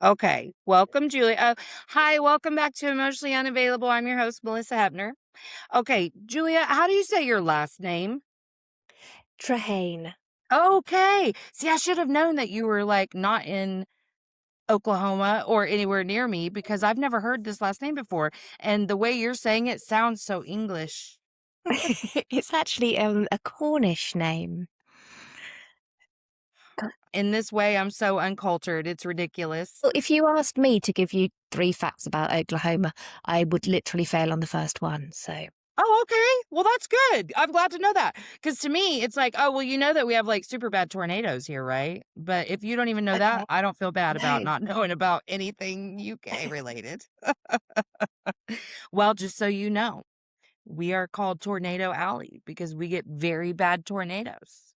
Okay. Welcome, Julia. Hi, welcome back to Emotionally Unavailable. I'm your host, Melissa Hepner. Okay, Julia, how do you say your last name? Trehane. Okay. See, I should have known that you were like not in Oklahoma or anywhere near me because I've never heard this last name before. And the way you're saying it sounds so English. It's actually a Cornish name. Co- In this way, I'm so uncultured. It's ridiculous. Well, if you asked me to give you three facts about Oklahoma, I would literally fail on the first one. So, Oh, okay. Well, that's good. I'm glad to know that. Because to me, it's like, oh, well, you know that we have like super bad tornadoes here, right? But if you don't even know that, okay, I don't feel bad about no. not knowing about anything UK related. Well, just so you know, we are called Tornado Alley because we get very bad tornadoes.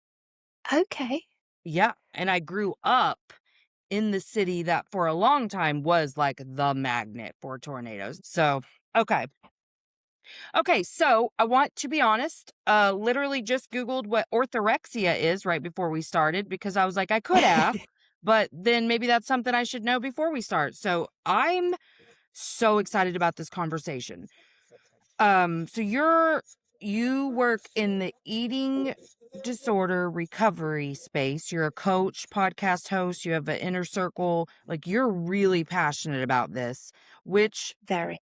Okay. Yeah. And I grew up in the city that for a long time was like the magnet for tornadoes. So, okay. Okay, so I want to be honest, literally just Googled what orthorexia is right before we started because I was like, I could ask, but then maybe that's something I should know before we start. So I'm so excited about this conversation. So you work in the eating disorder recovery space. You're a coach, podcast host, you have an inner circle. Like you're really passionate about this, which Very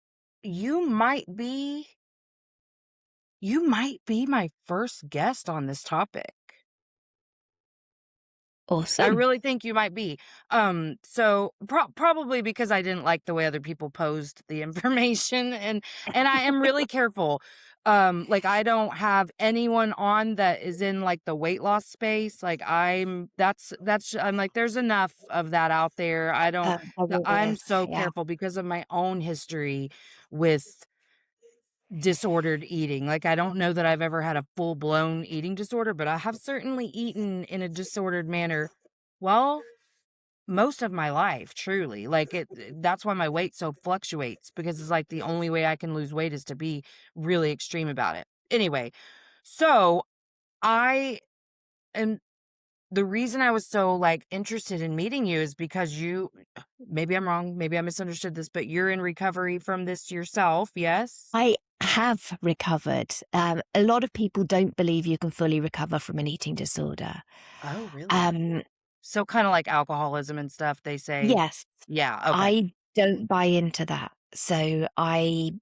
you might be You might be my first guest on this topic. I awesome. really think you might be. So probably because I didn't like the way other people posed the information and I am really careful. Like I don't have anyone on that is in like the weight loss space. Like I'm like there's enough of that out there. I really I'm is. so Yeah. careful because of my own history with disordered eating. Like, I don't know that I've ever had a full-blown eating disorder, but I have certainly eaten in a disordered manner, well, most of my life, truly. Like, that's why my weight so fluctuates because it's like the only way I can lose weight is to be really extreme about it. Anyway, so I am the reason I was so, like, interested in meeting you is because maybe I'm wrong, maybe I misunderstood this, but you're in recovery from this yourself, yes? I have recovered. A lot of people don't believe you can fully recover from an eating disorder. Oh, really? Um, So kinda like alcoholism and stuff, they say. yes, Yeah, okay. I don't buy into that. So I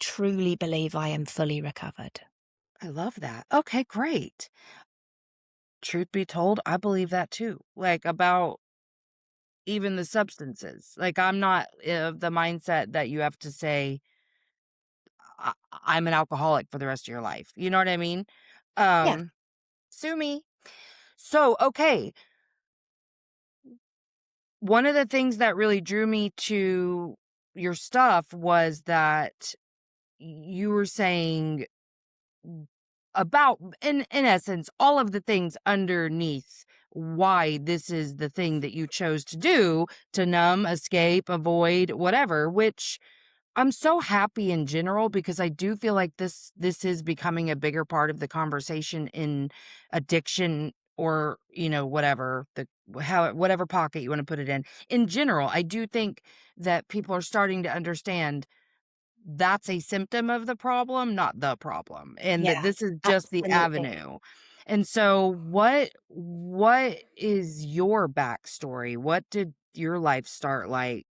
truly believe I am fully recovered. I love that. Okay, great. Truth be told, I believe that too, like, about even the substances. Like, I'm not of the mindset that you have to say, I'm an alcoholic for the rest of your life." You know what I mean? Yeah. Um, Sue me. So, okay, one of the things that really drew me to your stuff was that you were saying about in essence all of the things underneath why this is the thing that you chose to do to numb, escape, avoid, whatever, which I'm so happy in general because I do feel like this is becoming a bigger part of the conversation in addiction or, whatever whatever pocket you want to put it in. In general, I do think that people are starting to understand that's a symptom of the problem, not the problem, and that Yeah, this is just the absolutely. avenue. And so what is your backstory? What did your life start like?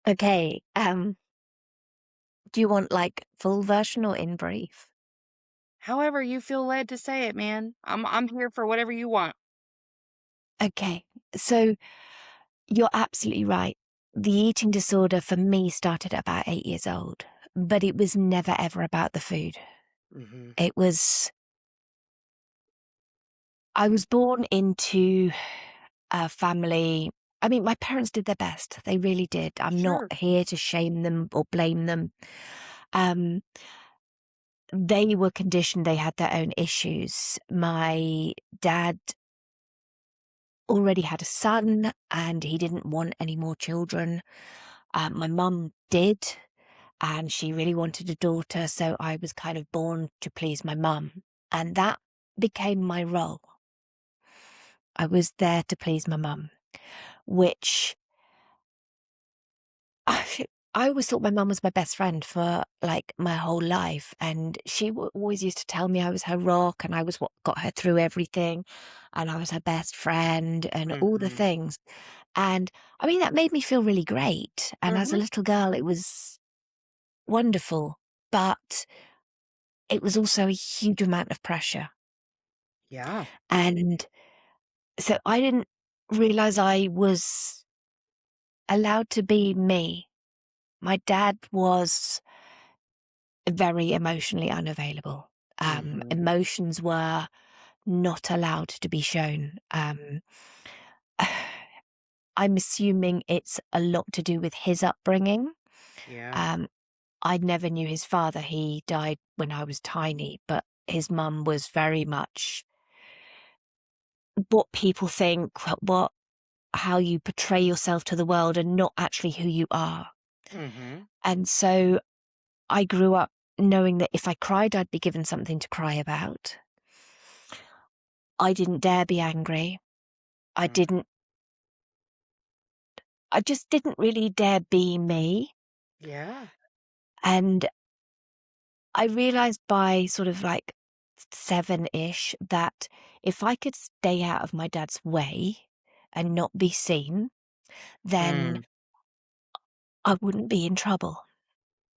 Okay, do you want, like, full version or in brief? However you feel led to say it, man. I'm here for whatever you want. Okay, so you're absolutely right. The eating disorder for me started at about 8 years old, but it was never ever about the food. Mhm. It was I was born into a family. I mean, my parents did their best. They really did. I'm not Sure. here to shame them or blame them. Um, they were conditioned, they had their own issues. My dad already had a son and he didn't want any more children. My mum did, and she really wanted a daughter, so I was kind of born to please my mum, and that became my role. I was there to please my mum. which I I always thought my mum was my best friend for, like, my whole life, and she always used to tell me I was her rock, and I was what got her through everything, and I was her best friend, and all the Mhm. things, and, I mean, that made me feel really great, and as a Mhm. little girl, it was wonderful, but it was also a huge amount of pressure, Yeah. and so I didn't realize I was allowed to be me. My dad was very emotionally unavailable. Mhm. Emotions were not allowed to be shown. I'm assuming it's a lot to do with his upbringing. Yeah. Um, I never knew his father. He died when I was tiny, but his mum was very much what people think, what how you portray yourself to the world and not actually who you are. Mhm. And so I grew up knowing that if I cried, I'd be given something to cry about. I didn't dare be angry. I Mm. didn't I just didn't really dare be me. Yeah. And I realized by sort of like 7-ish that if I could stay out of my dad's way and not be seen, then Mm. I wouldn't be in trouble.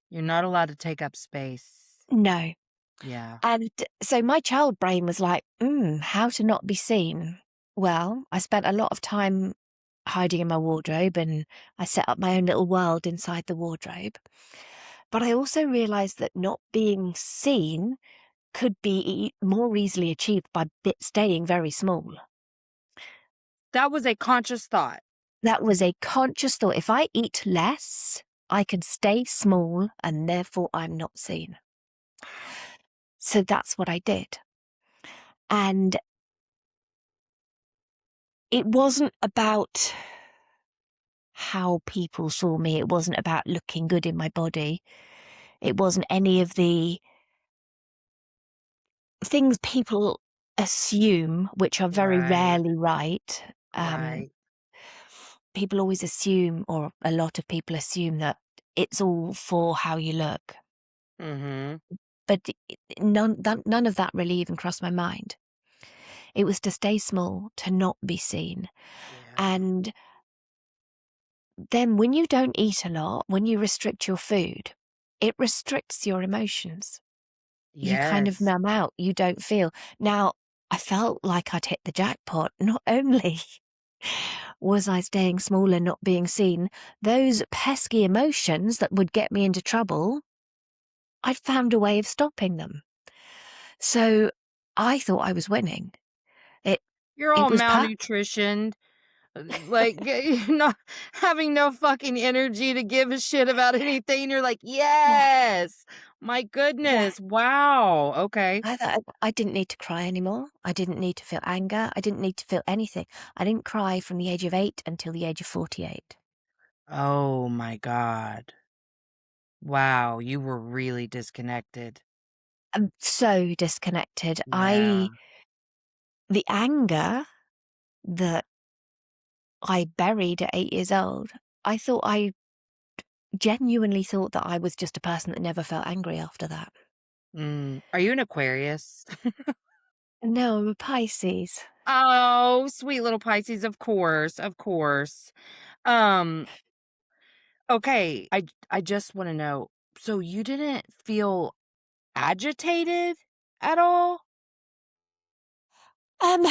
You're not allowed to take up space. No. Yeah. And so my child brain was like, how to not be seen? Well, I spent a lot of time hiding in my wardrobe and I set up my own little world inside the wardrobe. But I also realized that not being seen could be more easily achieved by staying very small. That was a conscious thought. That was a conscious thought. If I eat less, I can stay small and therefore I'm not seen. So that's what I did. And it wasn't about how people saw me. It wasn't about looking good in my body. It wasn't any of the things people assume, which are very Right. rarely right. Um, Right. People always assume, or a lot of people assume, that it's all for how you look. Mhm. But none of that really even crossed my mind. It was to stay small, to not be seen. Yeah. And then when you don't eat a lot, when you restrict your food, it restricts your emotions. You kind of Yes. numb out, you don't feel. Now, I felt like I'd hit the jackpot. Not only was I staying small and not being seen, those pesky emotions that would get me into trouble, I'd found a way of stopping them. So I thought I was winning. It You're it all was malnutritioned, like, not having no fucking energy to give a shit about anything. You're like, yeah, "Yes. My yeah. goodness. Wow. Okay." I thought I didn't need to cry anymore. I didn't need to feel anger. I didn't need to feel anything. I didn't cry from the age of 8 until the age of 48. Oh my god. Wow, you were really disconnected. I'm so disconnected. Yeah. The anger that I buried at 8 years old, I genuinely thought that I was just a person that never felt angry after that. Are you an Aquarius? No, I'm a Pisces. Oh, sweet little Pisces, of course, of course. Um, okay, I just wanna know, so you didn't feel agitated at all? Um,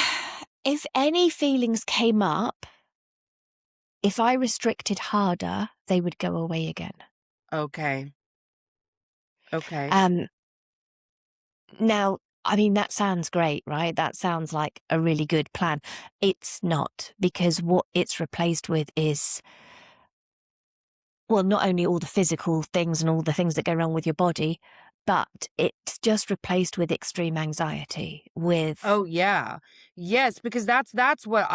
if any feelings came up, if I restricted harder, they would go away again. Okay, okay. Um, Now, I mean, that sounds great, right? That sounds like a really good plan. It's not, because what it's replaced with is, well, not only all the physical things and all the things that go wrong with your body, but it's just replaced with extreme anxiety, with, Oh, yeah. Yes, because that's what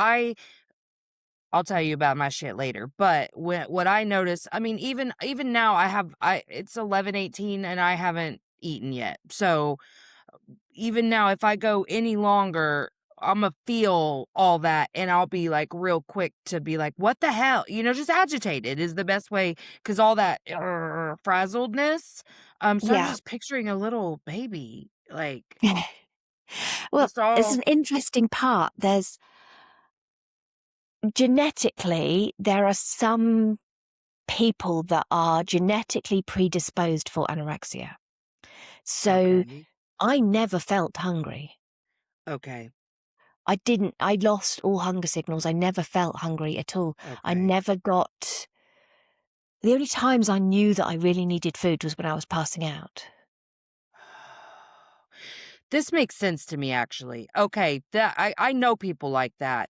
I'll tell you about my shit later, but what I notice, I mean, even now I it's 11:18 and I haven't eaten yet. So, even now if I go any longer, Imma feel all that, and I'll be, like, real quick to be like, "What the hell?" Just agitated is the best way, because all that frazzledness, so I'm Yeah. just picturing a little baby, like, Well, just it's all an interesting part. There's genetically, there are some people that are genetically predisposed for anorexia. So okay, I never felt hungry. okay, I lost all hunger signals. I never felt hungry at all. I okay. never got, the only times I knew that I really needed food was when I was passing out. This makes sense to me, actually. Okay, that I know people like that,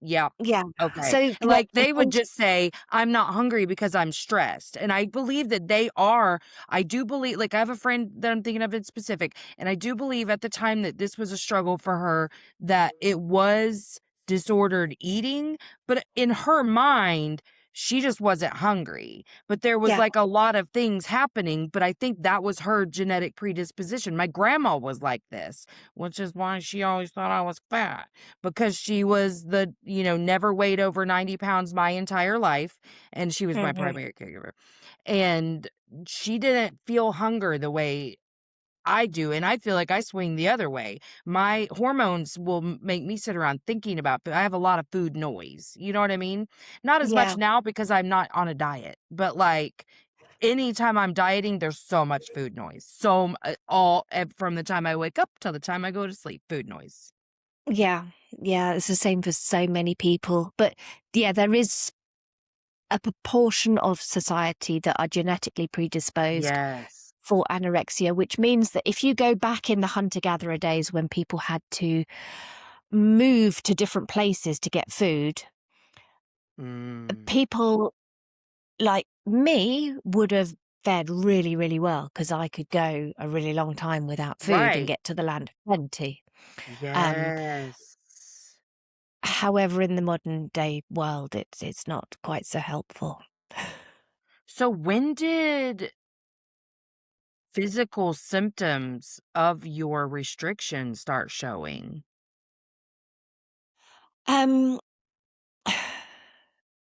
yeah, Yeah. okay. So Like, they would just say, "I'm not hungry because I'm stressed," and I believe that they are. I do believe, like, I have a friend that I'm thinking of in specific, and I do believe at the time that this was a struggle for her, that it was disordered eating, but in her mind, she just wasn't hungry. But there was, yeah. like, a lot of things happening, but I think that was her genetic predisposition. My grandma was like this, which is why she always thought I was fat, because she was never weighed over 90 pounds my entire life, and she was my Mhm. primary caregiver. And she didn't feel hunger the way I do, and I feel like I swing the other way. My hormones will make me sit around thinking about food. I have a lot of food noise. You know what I mean? Not as Yeah. much now because I'm not on a diet, but like anytime I'm dieting, there's so much food noise. From the time I wake up till the time I go to sleep, food noise. Yeah. Yeah. It's the same for so many people. But yeah, there is a proportion of society that are genetically predisposed Yes. for anorexia, which means that if you go back in the hunter gatherer days when people had to move to different places to get food, Mm. people like me would have fared really, really well because I could go a really long time without food and Right. get to the land of plenty. Um, Yes. However, in the modern day world, it's not quite so helpful. So when did physical symptoms of your restriction start showing? Um,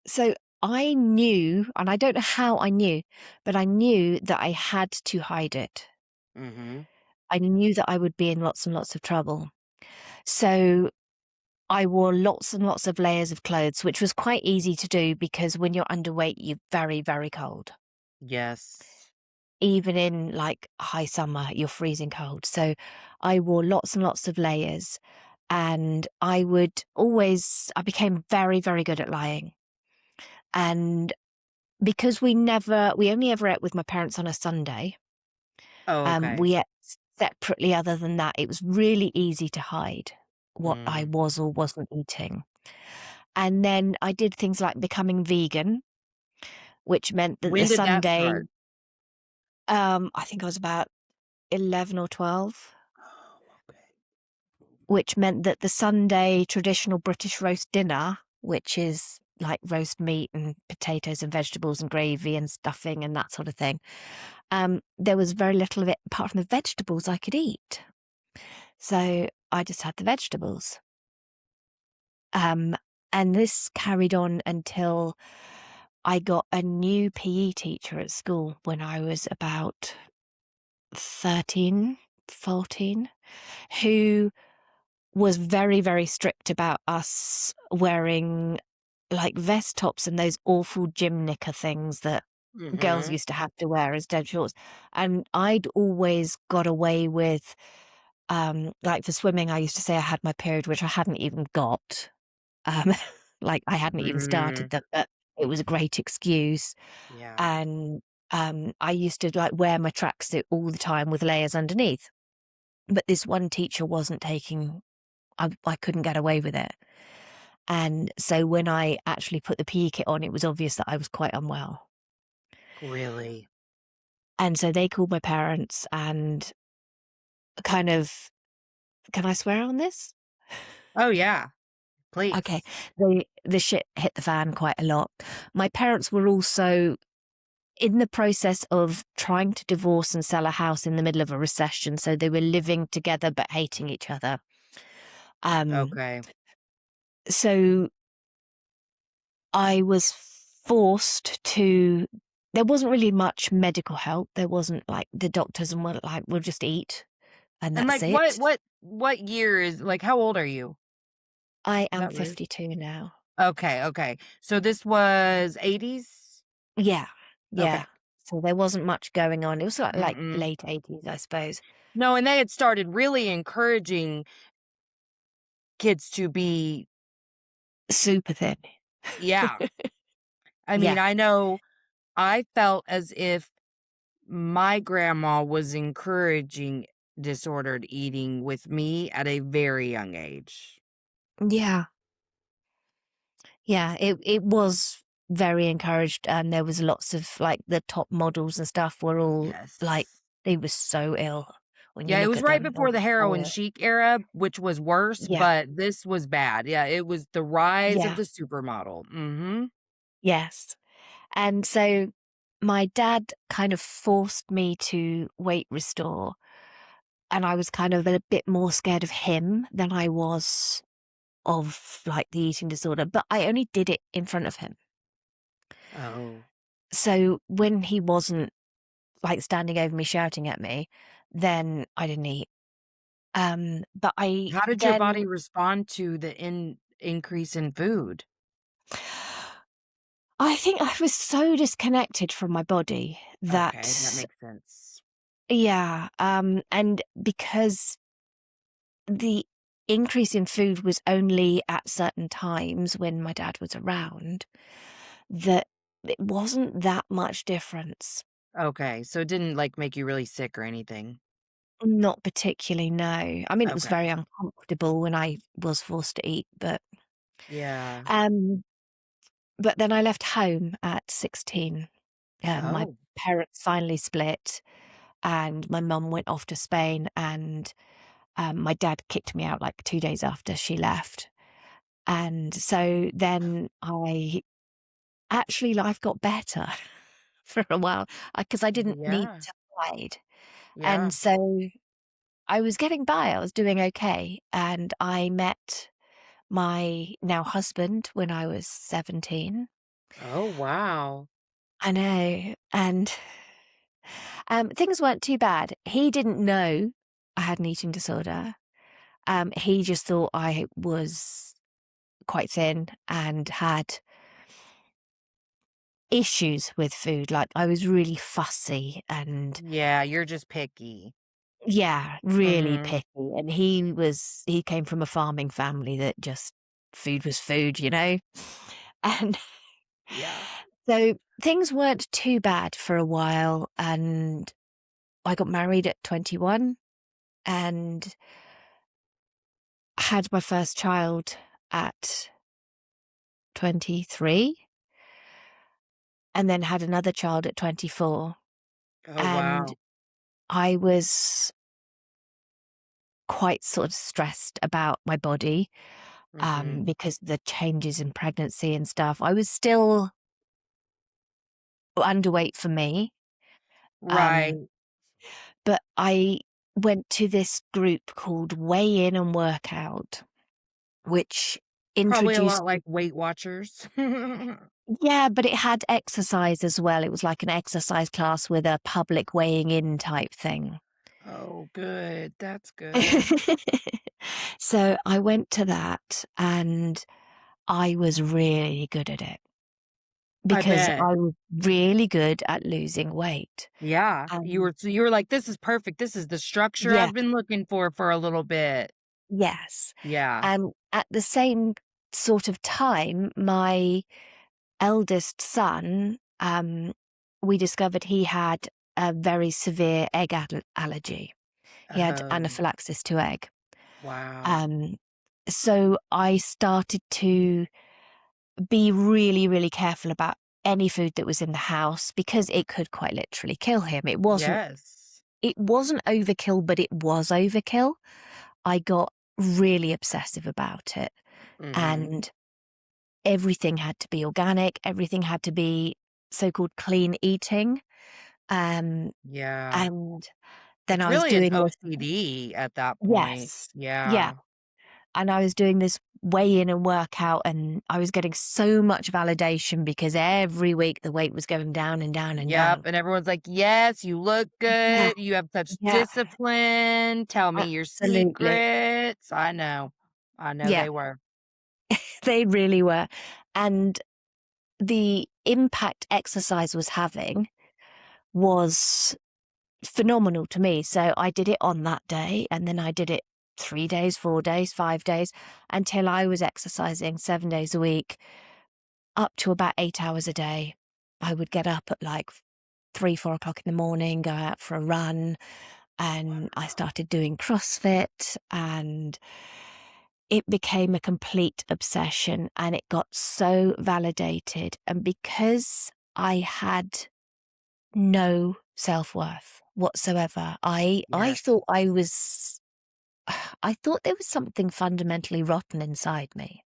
so I knew, and I don't know how I knew, but I knew that I had to hide it. Mhm. I knew that I would be in lots and lots of trouble. So I wore lots and lots of layers of clothes, which was quite easy to do because when you're underweight, you're very, very cold. Yes. Even in like high summer, you're freezing cold. So I wore lots and lots of layers. And I became very, very good at lying. And because we only ever ate with my parents on a Sunday, Oh, okay. we ate separately other than that. It was really easy to hide what I Mm. was or wasn't eating. And then I did things like becoming vegan, which meant that the When did that Sunday, start? I think I was about 11 or 12, Oh, okay. which meant that the Sunday traditional British roast dinner, which is like roast meat and potatoes and vegetables and gravy and stuffing and that sort of thing, there was very little of it apart from the vegetables I could eat. So I just had the vegetables. Um, and this carried on until I got a new PE teacher at school when I was about 13, 14, who was very, very strict about us wearing like vest tops and those awful gym knicker things that girls Mhm. used to have to wear as dead shorts. And I'd always got away with, like for swimming, I used to say I had my period, which I hadn't even got. Um, like I hadn't even started Mm. them, but it was a great excuse. Yeah. And I used to like wear my tracksuit all the time with layers underneath. But this one teacher wasn't taking, I couldn't get away with it. And so when I actually put the PE kit on, it was obvious that I was quite unwell. Really? And so they called my parents and kind of, can I swear on this? Oh, yeah. Okay. Please. The shit hit the fan quite a lot. My parents were also in the process of trying to divorce and sell a house in the middle of a recession. So they were living together but hating each other. Um, Okay. so I was forced to there wasn't really much medical help. There wasn't like the doctors and were like, "We'll just eat and And, that's like, it." what year is like, how old are you? I Is am that rude? 52 now. Okay, okay. So this was 80s? Yeah, yeah. Okay. So there wasn't much going on. It was like Mm-mm. late 80s, I suppose. No, and they had started really encouraging kids to be Super thin. yeah. I mean, Yeah. I know I felt as if my grandma was encouraging disordered eating with me at a very young age. Yeah. Yeah, it was very encouraged, and there was lots of, like, the top models and stuff were all, like, Yes. they were so ill when you Yeah, it look was at right them, they before were the heroin so chic era, which was worse, yeah, but this was bad. Yeah, it was the rise of yeah, the supermodel. Mhm. yes, and so my dad kind of forced me to weight restore, and I was kind of a bit more scared of him than I was of, like, the eating disorder, but I only did it in front of him. Oh. So when he wasn't, like, standing over me shouting at me, then I didn't eat. But I How did your then body respond to the increase in food? I think I was so disconnected from my body Okay, that that makes sense. yeah, and because the increase in food was only at certain times when my dad was around, that it wasn't that much difference. Okay, so it didn't, like, make you really sick or anything? Not particularly, no. I mean, it was Okay. very uncomfortable when I was forced to eat, Yeah. um, but then I left home at 16. My Oh. parents finally split, and my mum went off to Spain, and, my dad kicked me out, like, 2 days after she left, and so then life got better for a while, because I didn't need Yeah. to hide, and Yeah. so I was getting by, I was doing okay, and I met my now husband when I was 17. Oh, wow. I know, and, things weren't too bad. He didn't know I had an eating disorder. He just thought I was quite thin and had issues with food, like, I was really fussy and Yeah, you're just picky. yeah, really Mhm. picky, and he came from a farming family that just food was food, you know? And Yeah. so things weren't too bad for a while, and I got married at 21 and had my first child at 23 and then had another child at 24. Oh, And wow. I was quite sort of stressed about my body, Mhm. because the changes in pregnancy and stuff. I was still underweight for me, Right. um, but I went to this group called Weigh In and Workout, which Probably a introduced lot me. like Weight Watchers. Yeah, but it had exercise as well. It was like an exercise class with a public weighing in type thing. Oh, good. That's good. So I went to that and I was really good at it I because bet. I was really good at losing weight. Yeah. Um, You were like, "This is perfect. This is the structure yeah, I've been looking for a little bit." yes. Yeah. And at the same sort of time, my eldest son, we discovered he had a very severe egg allergy. He had Oh, anaphylaxis to egg. wow. Um, so I started to be really, really careful about any food that was in the house because it could quite literally kill him. Yes. It wasn't overkill, but it was overkill. I got really obsessive about it, Mhm. and everything had to be organic, everything had to be so-called clean eating, um, Yeah. and then It's I was really an doing this. OCD at that point. Yes. Yeah. Yeah. and I was doing this weigh in and workout, and I was getting so much validation because every week the weight was going down and down and Yep, down. and everyone's like, "Yes, you look Yeah, good, you have such yeah, discipline, tell me your absolutely. secrets." I know Yeah, they were. they really were. And the impact exercise was having was phenomenal to me. So I did it on that day, and then I did it 3 days, 4 days, 5 days, until I was exercising 7 days a week, up to about 8 hours a day. I would get up at like 3, 4 o'clock in the morning, go out for a run, and I started doing CrossFit, and it became a complete obsession, and it got so validated. And because I had no self-worth whatsoever, I Yes. thought I was I thought there was something fundamentally rotten inside me.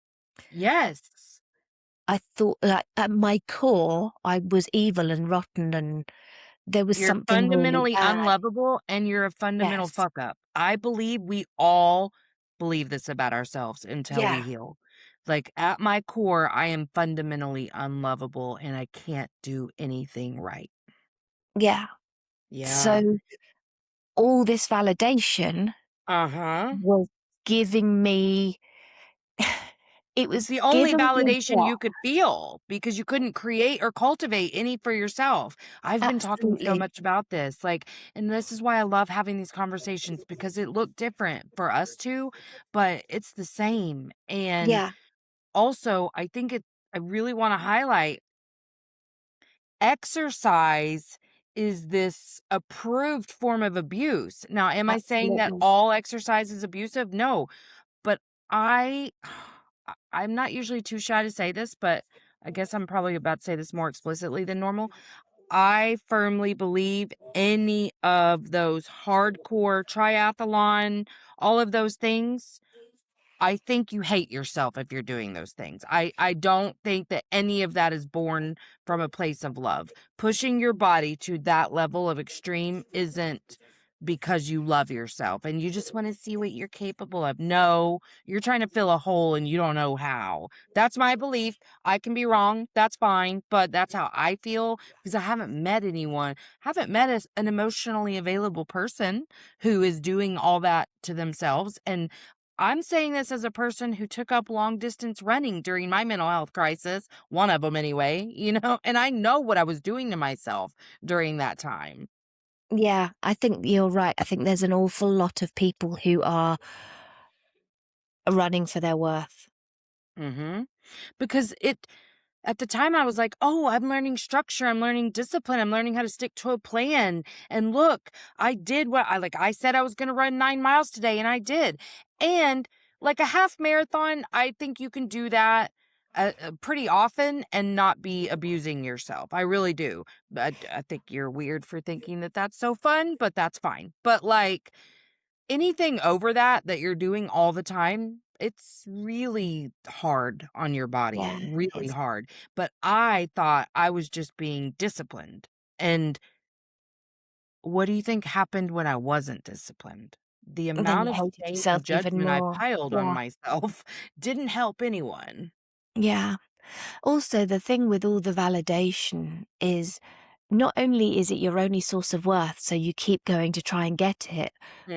Yes. I thought, like, at my core, I was evil and rotten, and there was You're something really fundamentally bad. unlovable, and you're a fundamental Yes. fuck up. I believe we all believe this about ourselves until we Yeah, heal. Like, at my core, I am fundamentally unlovable, and I can't do anything right. yeah. Yeah. So, all this validation Uh-huh. was giving me it It's was the only giving me validation what? you could feel because you couldn't create or cultivate any for yourself. I've been talking so Absolutely. much about this, like, and this is why I love having these conversations because it looked different for us two, but it's the same. And Yeah, also, I really want to highlight exercise is this approved form of abuse. Now, am I saying that absolutely. all exercise is abusive? No, but I I'm not usually too shy to say this, but I guess I'm probably about to say this more explicitly than normal. I firmly believe any of those hardcore triathlon, all of those things, I think you hate yourself if you're doing those things. I don't think that any of that is born from a place of love. Pushing your body to that level of extreme isn't because you love yourself and you just want to see what you're capable of. No, you're trying to fill a hole and you don't know how. That's my belief. I can be wrong. That's fine, but that's how I feel because I haven't met anyone, haven't met an emotionally available person who is doing all that to themselves. And I'm saying this as a person who took up long distance running during my mental health crisis, one of them anyway, and I know what I was doing to myself during that time. Yeah, I think you're right. I think there's an awful lot of people who are running for their worth. Mhm. Because at the time I was like, "Oh, I'm learning structure, I'm learning discipline, I'm learning how to stick to a plan. And look, I did what I said I was going to run 9 miles today and I did." And like a half marathon, I think you can do that pretty often and not be abusing yourself. I really do. I think you're weird for thinking that that's so fun, but that's fine. But like anything over that you're doing all the time, it's really hard on your body, Yeah, it really is. hard. But I thought I was just being disciplined. And what do you think happened when I wasn't disciplined? The And then amount you of hated shame yourself and even judgment I more. piled on Yeah, myself didn't help anyone. yeah. Also, the thing with all the validation is not only is it your only source of worth, so you keep going to try and get it,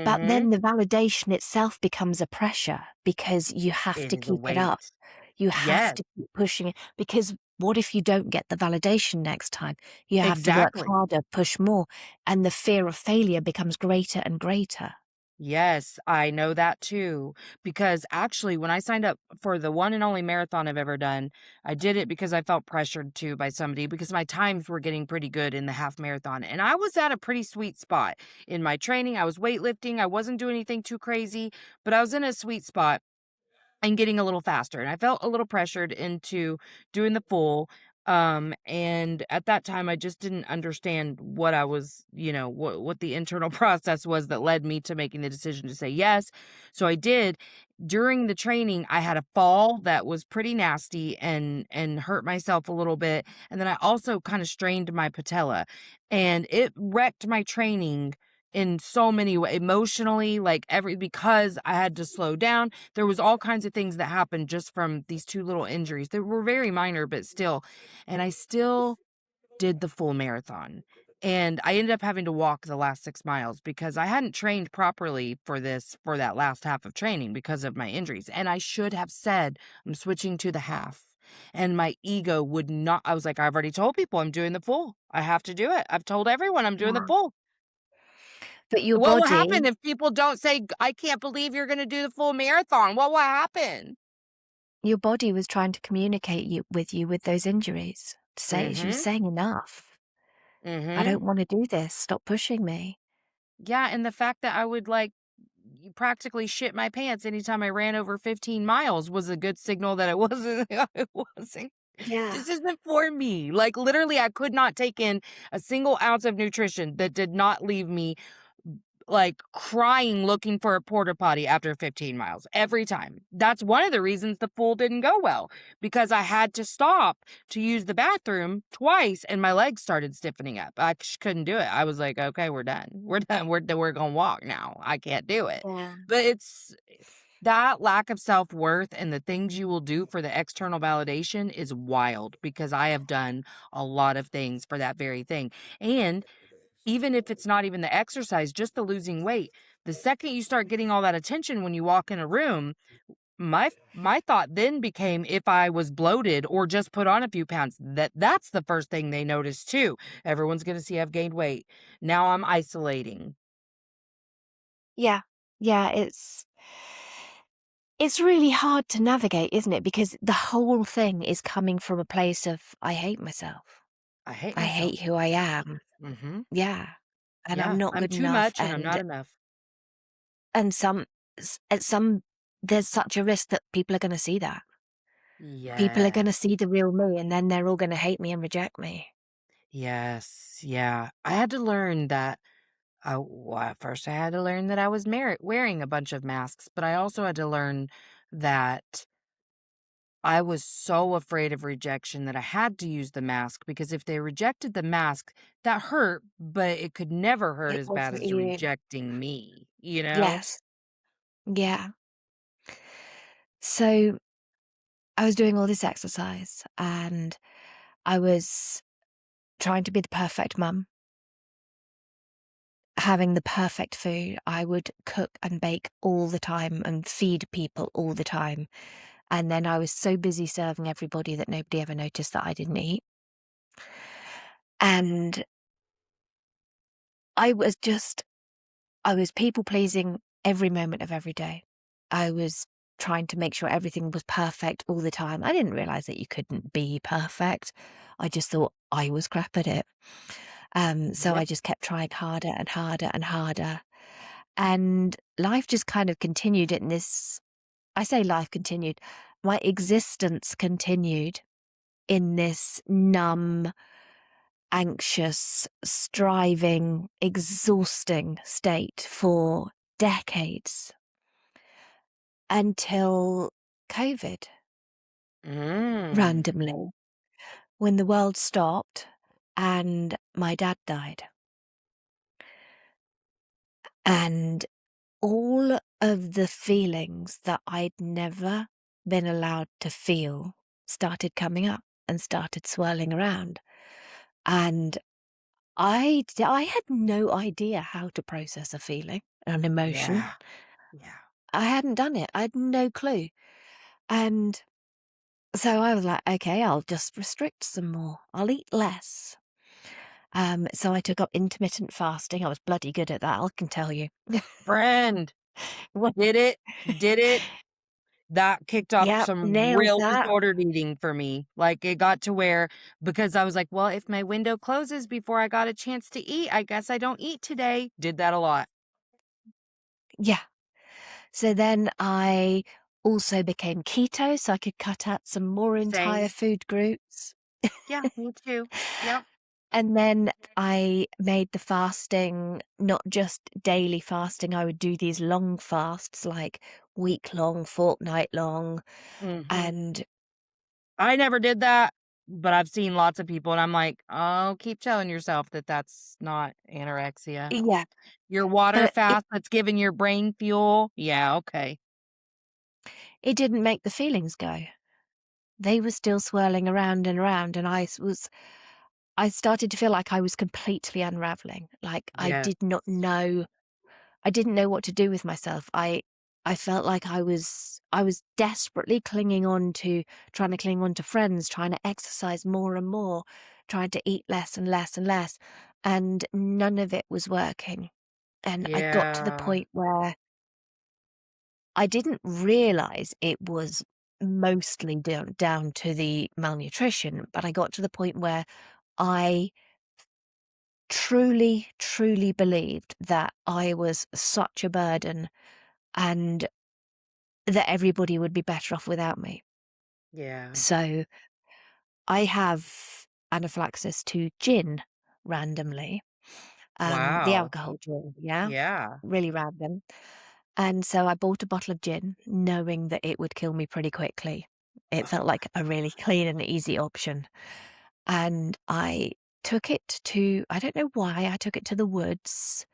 but Mhm. then the validation itself becomes a pressure because you have It to is a keep it up. weight. You have Yes, to keep pushing it because what if you don't get the validation next time? You have to work exactly. harder, push more, and the fear of failure becomes greater and greater. Yes, I know that too. Because actually, when I signed up for the one and only marathon I've ever done, I did it because I felt pressured to by somebody because my times were getting pretty good in the half marathon. And I was at a pretty sweet spot in my training. I was weightlifting. I wasn't doing anything too crazy, but I was in a sweet spot and getting a little faster. And I felt a little pressured into doing the full. And at that time, I just didn't understand what I was, what the internal process was that led me to making the decision to say yes. So I did. During the training, I had a fall that was pretty nasty and hurt myself a little bit. And then I also kind of strained my patella and it wrecked my training in so many ways, emotionally, like because I had to slow down. There was all kinds of things that happened just from these 2 little injuries. They were very minor, but still. And I still did the full marathon. And I ended up having to walk the last 6 miles because I hadn't trained properly for that last half of training because of my injuries. And I should have said, I'm switching to the half. And my ego would not. I was like, I've already told people I'm doing the full. I have to do it. I've told everyone I'm doing the Yeah. full. But your What will happen body if people don't say, I can't believe you're going to do the full marathon? What will happen? your body was trying to communicate with you with those injuries. To say she was Mm saying enough. hmm. Mm I hmm. don't wanna do this. Stop pushing me. Yeah, and the fact that I would, like, practically shit my pants anytime I ran over 15 miles was a good signal that it wasn't it wasn't Yeah. this isn't for me. Like, literally, I could not take in a single ounce of nutrition that did not leave me, like, crying looking for a porta potty after 15 miles every time. That's one of the reasons the pool didn't go well, because I had to stop to use the bathroom twice and my legs started stiffening up. I couldn't do it. I was like, "Okay, we're done. We're done. We're gonna walk now. I can't do it." Yeah. But it's that lack of self-worth and the things you will do for the external validation is wild because I have done a lot of things for that very thing. And even if it's not even the exercise, just the losing weight, the second you start getting all that attention when you walk in a room, my thought then became if I was bloated or just put on a few pounds, that's the first thing they notice too. Everyone's gonna see I've gained weight. Now I'm isolating. Yeah. Yeah, it's really hard to navigate, isn't it? Because the whole thing is coming from a place of, "I hate myself. I hate I myself. hate who I am." Mhm. Yeah. And I'm Yeah, not I'm good too enough, much and I'm not enough. and at some there's such a risk that people are gonna see that. People are Yeah. gonna see the real me, and then they're all gonna hate me and reject me. Yes, yeah. I had to learn that at first I had to learn that I was wearing a bunch of masks, but I also had to learn that I was so afraid of rejection that I had to use the mask because if they rejected the mask, that hurt, but it could never hurt It as bad wasn't as you. rejecting me, you know? Yes. Yeah. So, I was doing all this exercise, and I was trying to be the perfect mum, having the perfect food. I would cook and bake all the time and feed people all the time, and then I was so busy serving everybody that nobody ever noticed that I didn't eat. And I was just I was people pleasing every moment of every day. I was trying to make sure everything was perfect all the time. I didn't realize that you couldn't be perfect. I just thought I was crap at it. So I Yep. just kept trying harder and harder and harder. And life just kind of continued in this. I say life continued, my existence continued in this numb, anxious, striving, exhausting state for decades until COVID, Mm. randomly, when the world stopped and my dad died. And all of the feelings that I'd never been allowed to feel started coming up and started swirling around. And I had no idea how to process a feeling, an emotion. Yeah. Yeah. I hadn't done it. I had no clue. And so I was like, okay, I'll just restrict some more. I'll eat less. So I took up intermittent fasting. I was bloody good at that, I can tell you. Friend, Well, did it. Did it. That kicked off yeah, some nailed real that. disordered eating for me. Like, it got to where because I was like, "Well, if my window closes before I got a chance to eat, I guess I don't eat today." Did that a lot. Yeah. So then I also became keto, so I could cut out some more entire Same. food groups. Yeah, me too. Yep. And then I made the fasting not just daily fasting, I would do these long fasts, like week long, fortnight long, Mhm. and I never did that. But I've seen lots of people and I'm like, "Oh, keep telling yourself that that's not anorexia. Yeah, Your water but it fast that's giving your brain fuel? Yeah, okay." it didn't make the feelings go. They were still swirling around and around, and I started to feel like I was completely unraveling, like Yes. I didn't know what to do with myself. I felt like I was desperately clinging on to trying to cling on to friends, trying to exercise more and more, trying to eat less and less and less, and none of it was working. And I got to the Yeah. point where I didn't realize it was mostly down to the malnutrition, but I got to the point where I truly, truly believed that I was such a burden and that everybody would be better off without me. Yeah. So I have anaphylaxis to gin randomly, the Wow. alcohol gin, yeah, Yeah. really random. And so I bought a bottle of gin knowing that it would kill me pretty quickly. It felt like a really clean and easy option. And I took it to, I don't know why, I took it to the woods,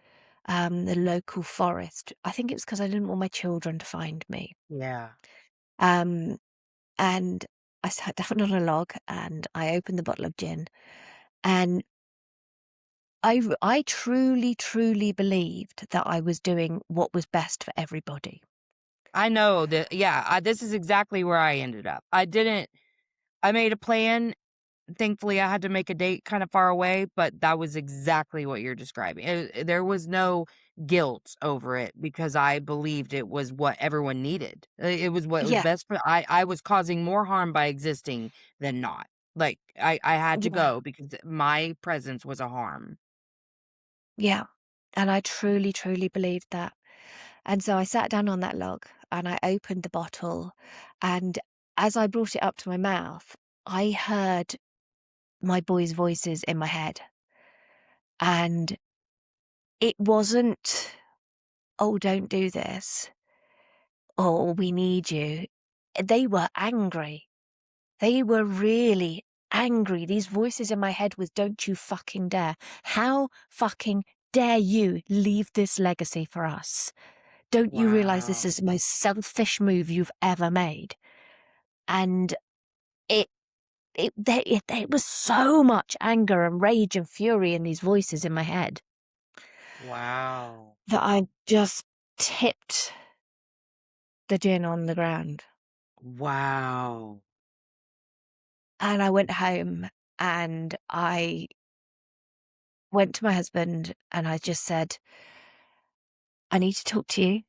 the local forest. I think it was because I didn't want my children to find me. Yeah. Um, and I sat down on a log and I opened the bottle of gin. And I truly, truly believed that I was doing what was best for everybody. I know that yeah, this is exactly where I ended up. I made a plan. Thankfully, I had to make a date kind of far away, but that was exactly what you're describing. There was no guilt over it because I believed it was what everyone needed. It was what was Yeah, best for I was causing more harm by existing than not. Like I had to yeah, go because my presence was a harm. yeah. And I truly, truly believed that. And so I sat down on that log and I opened the bottle. And as I brought it up to my mouth, I heard my boys' voices in my head. And it wasn't, oh, don't do this, or we need you. They were angry. They were really angry. These voices in my head was, don't you fucking dare. How fucking dare you leave this legacy for us? Don't you realize this Wow. is the most selfish move you've ever made? And it there was so much anger and rage and fury in these voices in my head Wow. that I just tipped the gin on the ground. Wow. And I went home and I went to my husband and I just said, I need to talk to you.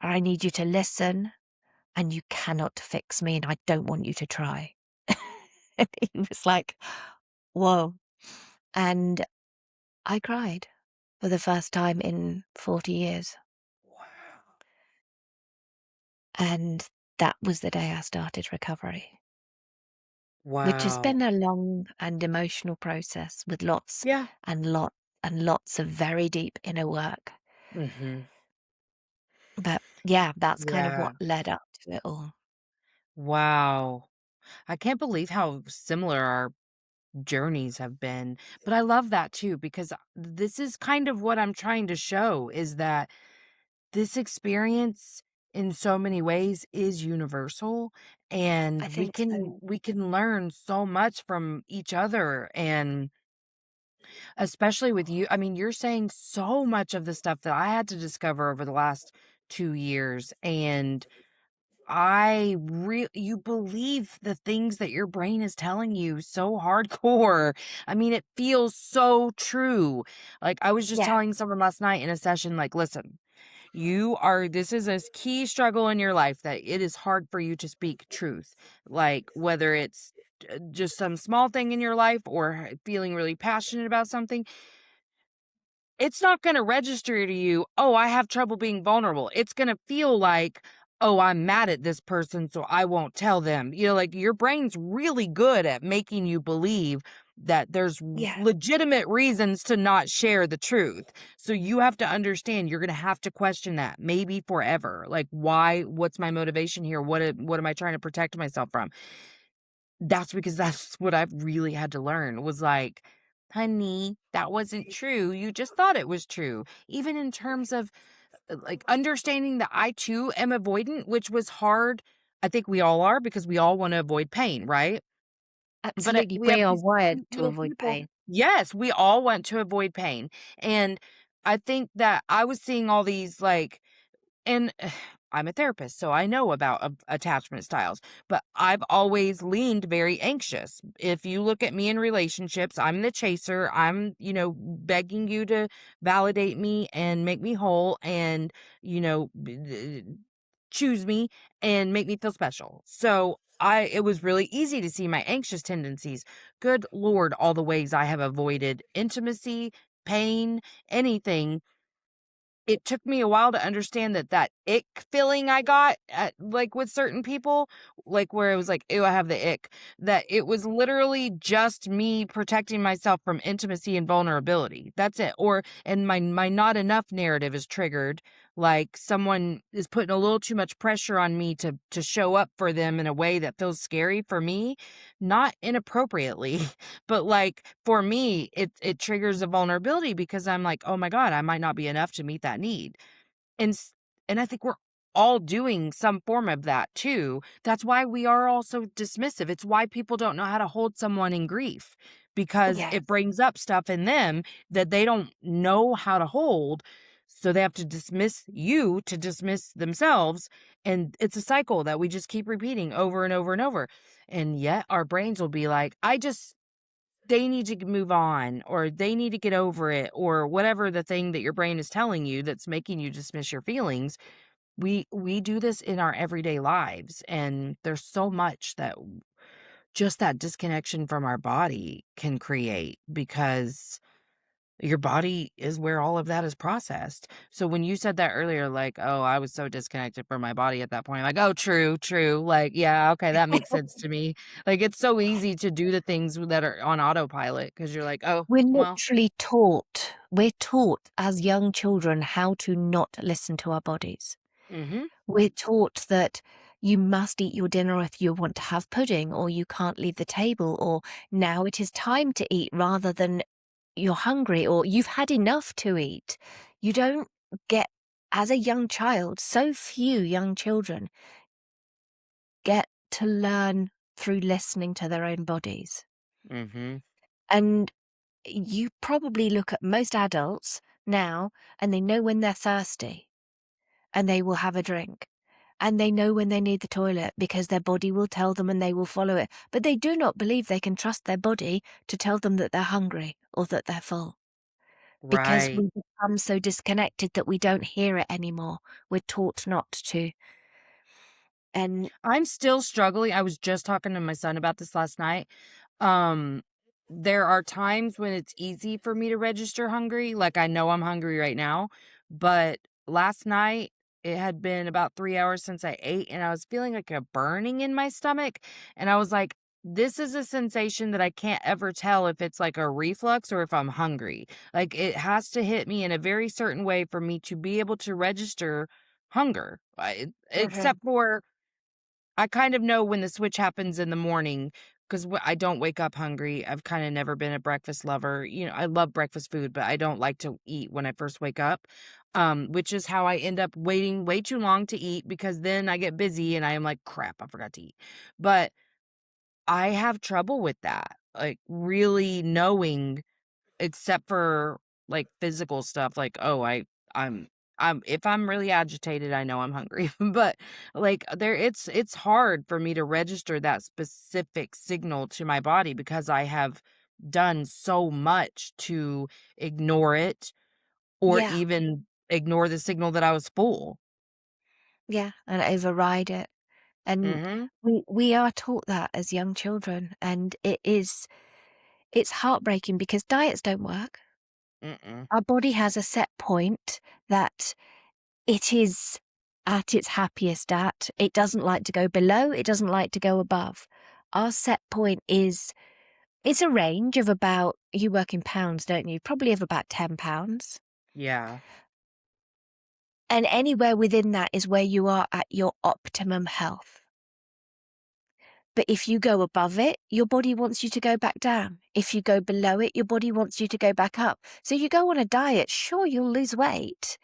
I need you to listen and you cannot fix me and I don't want you to try. And he was like, whoa. And I cried for the first time in 40 years. Wow. And that was the day I started recovery, which has Wow. been a long and emotional process with lots Yeah. and lots of very deep inner work. Mhm. But yeah, that's kind of Yeah. what led up to it all. Wow. I can't believe how similar our journeys have been. But I love that too because this is kind of what I'm trying to show is that this experience in so many ways is universal I and we think can so. we can learn so much from each other and especially with you. I mean, you're saying so much of the stuff that I had to discover over the last 2 years and you believe the things that your brain is telling you so hardcore. I mean, it feels so true. Like, I was just Yeah, telling someone last night in a session, like, listen, this is a key struggle in your life that it is hard for you to speak truth. Like, whether it's just some small thing in your life or feeling really passionate about something, it's not gonna register to you, "Oh, I have trouble being vulnerable." It's gonna feel like, "Oh, I'm mad at this person, so I won't tell them." You know, like, your brain's really good at making you believe that there's yeah, legitimate reasons to not share the truth. So you have to understand you're gonna have to question that, maybe forever. Like, why what's my motivation here? What am I trying to protect myself from? that's because that's what I've really had to learn was like, "Honey, that wasn't true. You just thought it was true." Even in terms of, like, understanding that I too am avoidant, which was hard. I think we all are because we all wanna avoid pain, right? But, Absolutely, we have we are these wired sweet to little avoid people. pain. Yes, we all want to avoid pain, and I think that I was seeing all these, like, and I'm a therapist, so I know about attachment styles, but I've always leaned very anxious. If you look at me in relationships, I'm the chaser. I'm, begging you to validate me and make me whole and, choose me and make me feel special. So it was really easy to see my anxious tendencies. Good Lord, all the ways I have avoided intimacy, pain, anything. It took me a while to understand that ick feeling I got at, like, with certain people, like, where it was like, "Ew, I have the ick," that it was literally just me protecting myself from intimacy and vulnerability. That's it. Or and my not enough narrative is triggered, like someone is putting a little too much pressure on me to show up for them in a way that feels scary for me, not inappropriately. But, like, for me, it triggers a vulnerability because I'm like, "Oh my god, I might not be enough to meet that need." And s and I think we're all doing some form of that too. That's why we are all so dismissive. It's why people don't know how to hold someone in grief, because Yes. it brings up stuff in them that they don't know how to hold, so they have to dismiss you to dismiss themselves, and it's a cycle that we just keep repeating over and over and over. And yet our brains will be like, "I just they need to move on, or they need to get over it," or whatever the thing that your brain is telling you that's making you dismiss your feelings. We do this in our everyday lives, and there's so much that just that disconnection from our body can create, because your body is where all of that is processed. So when you said that earlier, like, "Oh, I was so disconnected from my body at that point," I'm like, "Oh, true, true." Like, yeah, okay, that makes sense to me. Like, it's so easy to do the things that are on autopilot because you're like, "Oh, We're well." literally we're taught as young children how to not listen to our bodies. Mhm. We're taught that you must eat your dinner if you want to have pudding, or you can't leave the table, or now it is time to eat rather than you're hungry, or you've had enough to eat. You don't get, as a young child, so few young children get to learn through listening to their own bodies. Mhm. And you probably look at most adults now and they know when they're thirsty and they will have a drink. And they know when they need the toilet because their body will tell them and they will follow it. But they do not believe they can trust their body to tell them that they're hungry or that they're full because Right. we become so disconnected that we don't hear it anymore. We're taught not to. And I'm still struggling. I was just talking to my son about this last night. Um, there are times when it's easy for me to register hungry, like I know I'm hungry right now, but last night it had been about 3 hours since I ate and I was feeling like a burning in my stomach, and I was like, this is a sensation that I can't ever tell if it's like a reflux or if I'm hungry. Like, it has to hit me in a very certain way for me to be able to register hunger. Mhm. Except for I kind of know when the switch happens in the morning, 'cause I don't wake up hungry. I've kinda never been a breakfast lover. I love breakfast food, but I don't like to eat when I first wake up, which is how I end up waiting way too long to eat, because then I get busy and I am like, "Crap, I forgot to eat." But I have trouble with that, like, really knowing. Except for, like, physical stuff, like, oh, I'm if I'm really agitated, I know I'm hungry, but, like, it's hard for me to register that specific signal to my body because I have done so much to ignore it, or yeah, even ignore the signal that I was full. yeah, and override it. And Mhm. we are taught that as young children, and it's heartbreaking because diets don't work. Mm-mm. Our body has a set point that it is at its happiest at. It doesn't like to go below, it doesn't like to go above. Our set point is it's a range of about you work in pounds, don't you? Probably of about £10. Yeah. And anywhere within that is where you are at your optimum health. But if you go above it, your body wants you to go back down. If you go below it, your body wants you to go back up. So you go on a diet, sure, you'll lose weight.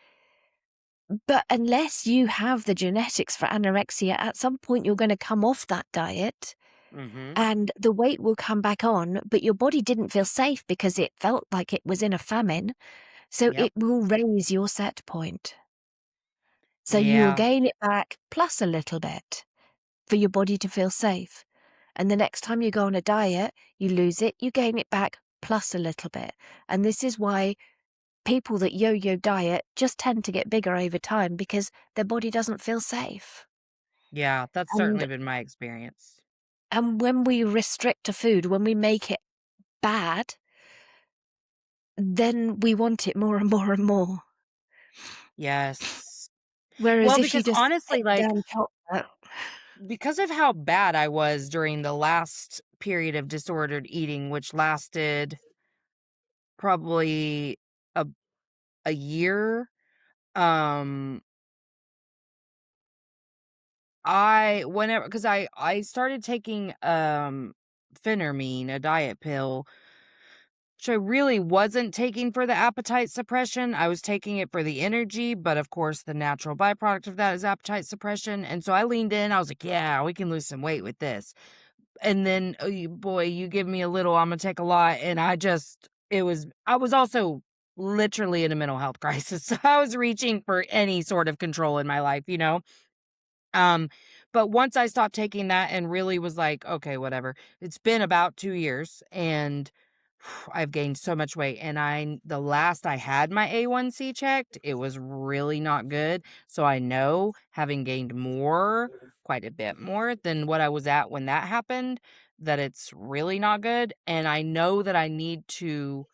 But unless you have the genetics for anorexia, at some point you're going to come off that diet Mhm. and the weight will come back on, but your body didn't feel safe because it felt like it was in a famine. So Yep. it will raise your set point. So you will Yeah. gain it back plus a little bit for your body to feel safe. And the next time you go on a diet, you lose it, you gain it back plus a little bit. And this is why people that yo-yo diet just tend to get bigger over time because their body doesn't feel safe. Yeah, that's And certainly been my experience. and when we restrict a food, when we make it bad, then we want it more and more and more. Yes. Whereas Well, if you because just honestly, take like, down chocolate. because of how bad I was during the last period of disordered eating, which lasted probably a a year, um, I whenever because I started taking, Phenermine, a diet pill, which I really wasn't taking for the appetite suppression. I was taking it for the energy, but of course, the natural byproduct of that is appetite suppression, and so I leaned in, I was like, "Yeah, we can lose some weight with this." And then, oh, boy, you give me a little, Imma take a lot, and I was also literally in a mental health crisis, so I was reaching for any sort of control in my life, you know? Um, but once I stopped taking that and really was like, "Okay, whatever." It's been about 2 years, and I've gained so much weight, and the last I had my A1C checked, it was really not good, so I know, having gained more, quite a bit more than what I was at when that happened, that it's really not good, and I know that I need to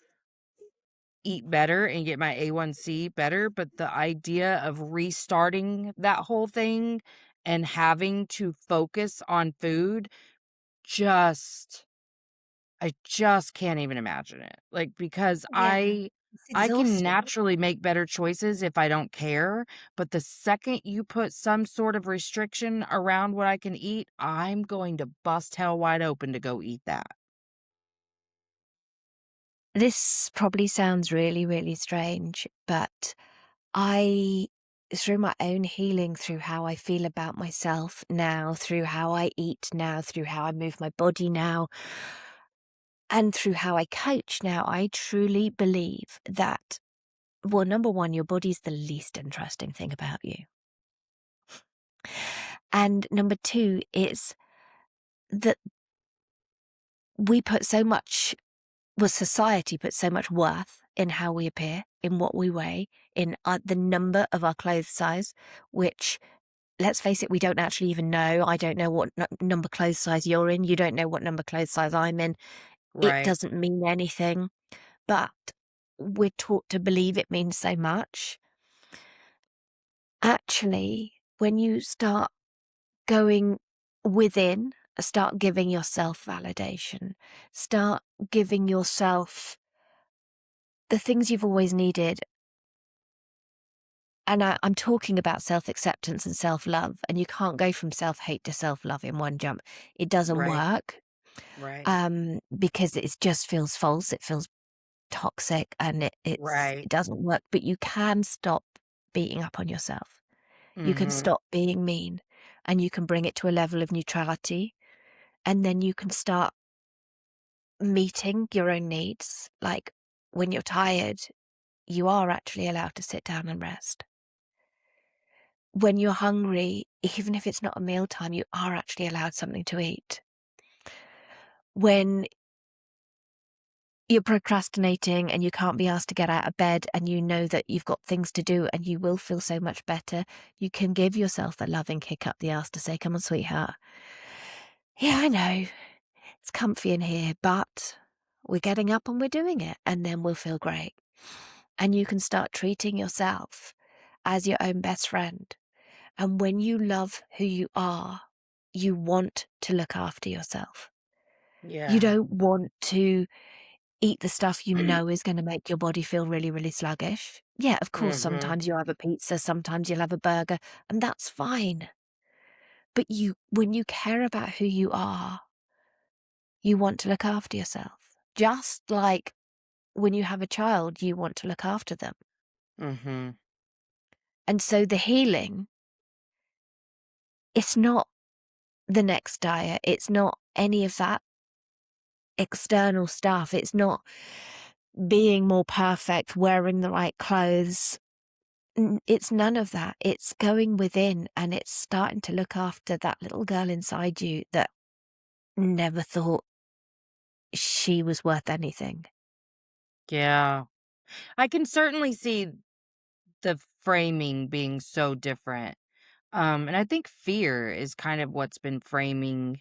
eat better and get my A1C better, but the idea of restarting that whole thing and having to focus on food just I just can't even imagine it. Like, because Yeah, it's I can exhausting. naturally make better choices if I don't care, but the second you put some sort of restriction around what I can eat, I'm going to bust hell wide open to go eat that. This probably sounds really, really strange, but I, through my own healing, through how I feel about myself now, through how I eat now, through how I move my body now, and through how I coach now, I truly believe that, well, number one, your body's the least interesting thing about you. And number two is that we put so much, well, society puts so much worth in how we appear, in what we weigh, in the number of our clothes size, which, let's face it, we don't actually even know. I don't know what number clothes size you're in. You don't know what number clothes size I'm in. It Right. doesn't mean anything, but we're taught to believe it means so much. Actually, when you start going within, start giving yourself validation, start giving yourself the things you've always needed. And I'm talking about self acceptance and self love, and you can't go from self hate to self love in one jump. It doesn't Right. work, Right. because it just feels false. It feels toxic, and it Right. doesn't work. But you can stop beating up on yourself. You can Mhm. stop being mean, and you can bring it to a level of neutrality, and then you can start meeting your own needs. Like when you're tired, you are actually allowed to sit down and rest. When you're hungry, even if it's not a mealtime, you are actually allowed something to eat. When you're procrastinating and you can't be asked to get out of bed and you know that you've got things to do and you will feel so much better, you can give yourself a loving kick up the arse to say, "Come on, sweetheart. Yeah, I know. It's comfy in here, but we're getting up and we're doing it, and then we'll feel great." And you can start treating yourself as your own best friend. And when you love who you are, you want to look after yourself. You Yeah. don't want to eat the stuff you know is going to make your body feel really, really sluggish. Yeah, of course, Mhm. sometimes you'll have a pizza, sometimes you'll have a burger, and that's fine. But when you care about who you are, you want to look after yourself. Just like when you have a child, you want to look after them. Mhm. And so the healing, it's not the next diet. It's not any of that external stuff. It's not being more perfect, wearing the right clothes. It's none of that. It's going within and it's starting to look after that little girl inside you that never thought she was worth anything. Yeah. I can certainly see the framing being so different. And I think fear is kind of what's been framing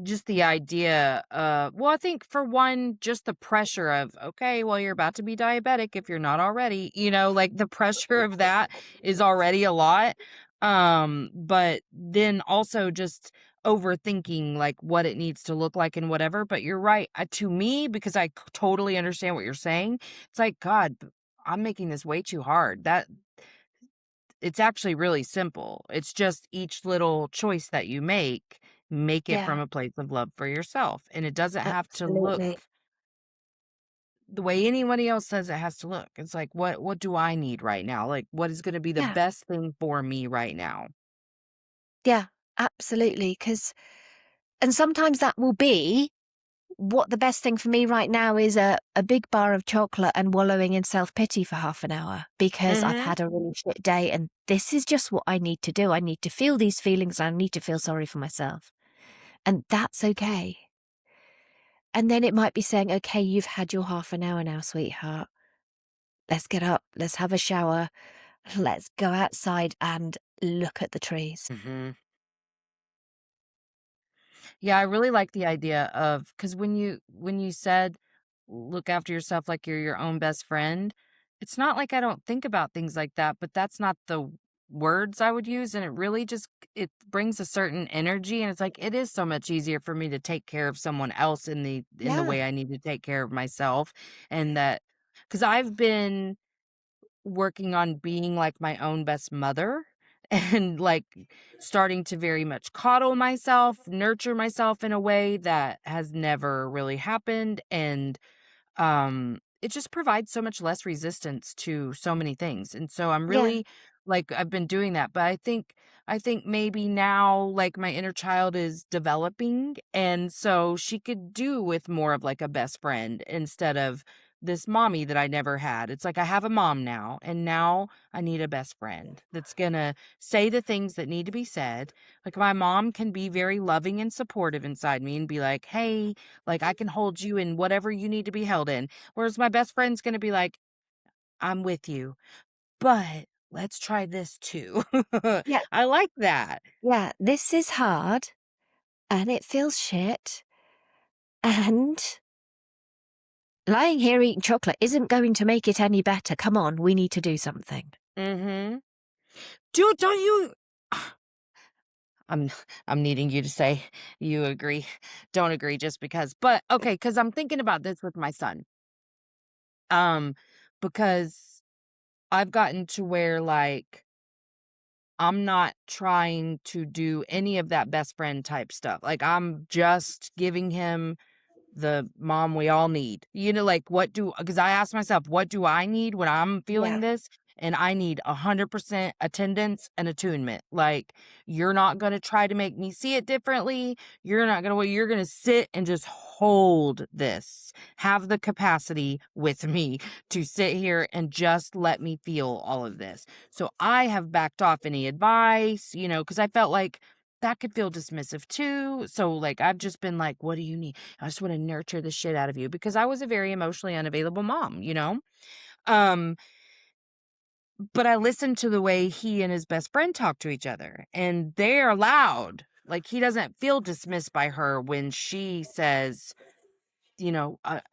just the idea, well, I think for one, just the pressure of, okay, well, you're about to be diabetic if you're not already, like the pressure of that is already a lot. But then also just overthinking like what it needs to look like and whatever. But you're right. To me, because I totally understand what you're saying, it's like, God, I'm making this way too hard. That it's actually really simple. It's just each little choice that you make it from Yeah, a place of love for yourself, and it doesn't have to look absolutely. the way anybody else says it has to look. It's like, what do I need right now? Like, what is gonna be the Yeah, best thing for me right now? yeah, absolutely. And sometimes that will be what the best thing for me right now is a big bar of chocolate and wallowing in self pity for half an hour because I've Mhm. had a really shit day and this is just what I need to do. I need to feel these feelings. I need to feel sorry for myself. And that's okay. And then it might be saying, okay, you've had your half an hour now, sweetheart. Let's get up. Let's have a shower. Let's go outside and look at the trees. Mhm. Yeah, I really like the idea of because when you said look after yourself like you're your own best friend, it's not like I don't think about things like that, but that's not the words I would use. And it really just it brings a certain energy. And it's like it is so much easier for me to take care of someone else in the Yeah. way I need to take care of myself. And that because I've been working on being like my own best mother and like starting to very much coddle myself, nurture myself in a way that has never really happened. And it just provides so much less resistance to so many things. And so I'm Yeah. really like I've been doing that, but I think maybe now like my inner child is developing and so she could do with more of like a best friend instead of this mommy that I never had. It's like I have a mom now and now I need a best friend that's going to say the things that need to be said. Like my mom can be very loving and supportive inside me and be like, "Hey, like, I can hold you in whatever you need to be held in." Whereas my best friend's gonna be like, "I'm with you, but let's try this too." Yeah. I like that. Yeah. This is hard and it feels shit. And lying here eating chocolate isn't going to make it any better. Come on, we need to do something. Mhm. Don't you I'm I'm needing you to say you agree. Don't agree just because. But okay, because 'cause I'm thinking about this with my son. Um, because I've gotten to where, like, I'm not trying to do any of that best friend type stuff. Like, I'm just giving him the mom we all need. Like, because I ask myself, what do I need when I'm feeling Yeah. this? And I need 100% attendance and attunement. Like, you're not going to try to make me see it differently. You're not going to, you're going to sit and just hold this, have the capacity with me to sit here and just let me feel all of this. So I have backed off any advice, because I felt like that could feel dismissive too. So, like, I've just been like, what do you need? I just want to nurture the shit out of you because I was a very emotionally unavailable mom. Um, but I listened to the way he and his best friend talk to each other, and they're loud. Like, he doesn't feel dismissed by her when she says,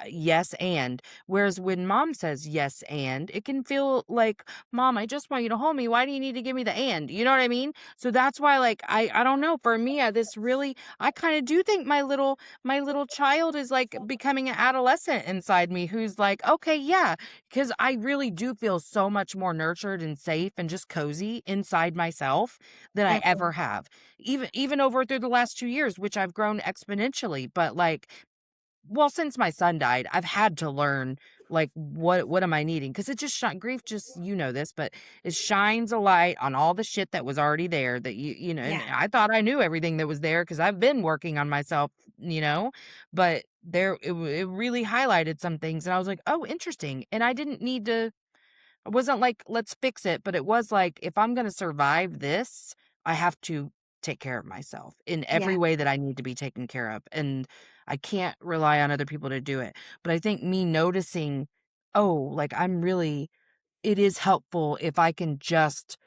yes, and. Whereas when mom says yes, and, it can feel like, mom, I just want you to hold me. Why do you need to give me the and? You know what I mean? So that's why, like, I don't know. For me, this really, I kind of do think my little child is like becoming an adolescent inside me who's like, okay, yeah, because I really do feel so much more nurtured and safe and just cozy inside myself than I Mhm. ever have. Even over through the last 2 years, which I've grown exponentially. But like, well, since my son died, I've had to learn, like, what am I needing? Because it just grief, just, this, but it shines a light on all the shit that was already there, that and Yeah, I thought I knew everything that was there because I've been working on myself, but it really highlighted some things, and I was like, "Oh, interesting." And I didn't need to, it wasn't like, "Let's fix it," but it was like, if I'm gonna survive this, I have to take care of myself in yeah, every way that I need to be taken care of, and I can't rely on other people to do it. But I think me noticing, "Oh, like, it is helpful if I can just,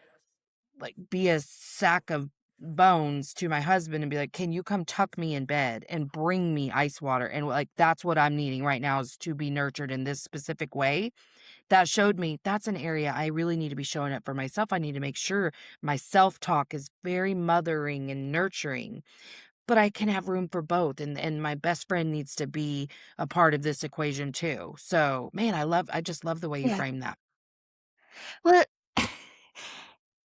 like, be a sack of bones to my husband and be like, 'Can you come tuck me in bed and bring me ice water?'" And, like, that's what I'm needing right now, is to be nurtured in this specific way. That showed me that's an area I really need to be showing up for myself. I need to make sure my self-talk is very mothering and nurturing, but I can have room for both, and my best friend needs to be a part of this equation too. So, man, I just love the way you yeah. frame that. Well,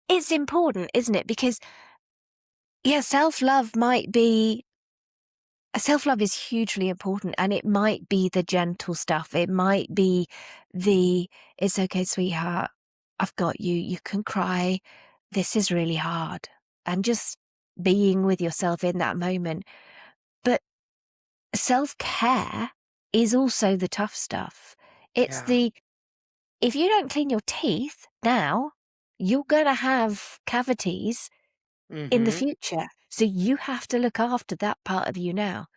it's important, isn't it? Because, yeah, self-love is hugely important, and it might be the gentle stuff. It might be the, "It's okay, sweetheart. I've got you. You can cry. This is really hard." And just being with yourself in that moment. But self-care is also the tough stuff. It's Yeah. the, if you don't clean your teeth now, you're gonna have cavities in the Mhm. future. So you have to look after that part of you now.